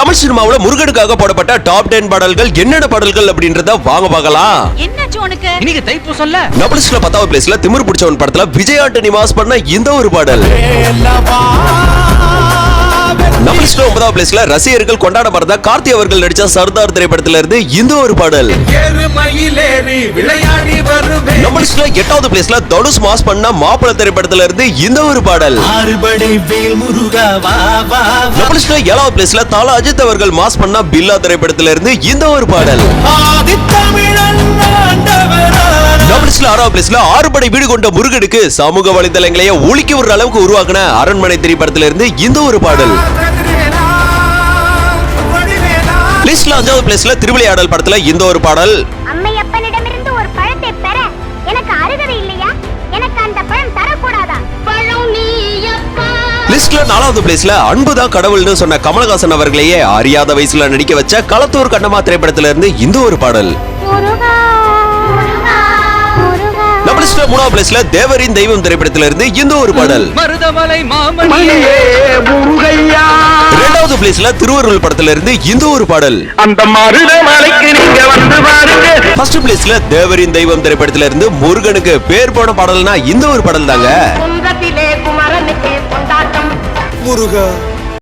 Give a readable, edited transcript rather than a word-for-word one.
தமிழ் சினிமாவுல முருகனுக்காக போடப்பட்ட டாப் 10 பாடல்கள் என்னென்ன பாடல்கள் அப்படின்றத வாங்க பார்க்கலாம். என்னாச்சு உனக்கு? இன்னைக்கு தைப்பூசம்ல நபலிஸ்ட்ல 10வது பிளேஸ்ல திமிர் பிடிச்சவன் படத்துல விஜய் ஆண்டனி மாஸ் பண்ண இந்த ஒரு பாடல். நபலிஸ்ட்ல 9வது பிளேஸ்ல ரசிகர்கள் கொண்டாட மறந்த கார்த்தி அவர்கள் நடிச்ச சர்தார் திரைப்படத்துல இருந்து இந்த ஒரு பாடல். நபலிஸ்ட்ல 8வது பிளேஸ்ல தனுஷ் மாஸ் பண்ண மாப்பிள திரைப்படத்துல இருந்து இந்த ஒரு பாடல். நபலிஸ்ட்ல 7வது பிளேஸ்ல தல அஜித் அவர்கள் மாஸ் பண்ண பில்லா திரைப்படத்துல இருந்து இந்த ஒரு பாடல். நபலிஸ்ட்ல 6வது பிளேஸ்ல 6 படை வீடு கொண்ட முருகனுக்கு சமூக வலைதளங்களையே ஒலிக்க விடுற அளவுக்கு உருவாக்கின அரண்மனை திரைப்படத்துல இருந்து இந்த ஒரு பாடல். லிஸ்ட்ல 5வது பிளேஸ்ல திருவிளையாடல் படத்துல இந்த ஒரு பாடல். அம்மையப்பனிடமிருந்து ஒரு பழத்தை பெற எனக்கு அருகதை இல்லையா? எனக்கு அந்த பழம் தரக்கூடாதா? பழம் நீயப்பா. லிஸ்ட்ல 4வது பிளேஸ்ல அன்புதான் கடவுள்னு சொன்ன கமலஹாசன் அவர்களையே அறியாத வயசுல நடிக்க வச்ச களத்தூர் கண்ணம்மா திரைப்படத்துல இருந்து இந்த ஒரு பாடல். நபலிஸ்ட்ல 3வது பிளேஸ்ல தேவரின் தெய்வம் திரைப்படத்துல இருந்து இந்த ஒரு பாடல். மருதமலை மாமணியே முருகையா. 2வது பிளேஸ்ல திருவருள் படத்துல இருந்து இந்த ஒரு பாடல். அந்த மருதமலைக்கு நீங்க வந்து பாருங்க. ஃபர்ஸ்ட் பிளேஸ்ல தேவரின் தெய்வம் திரைப்படத்துல இருந்து முருகனுக்கு பேர் போன பாடல்னா இந்த ஒரு பாடல் தாங்க. குன்றத்திலே குமரனுக்கு கொண்டாட்டம். முருகா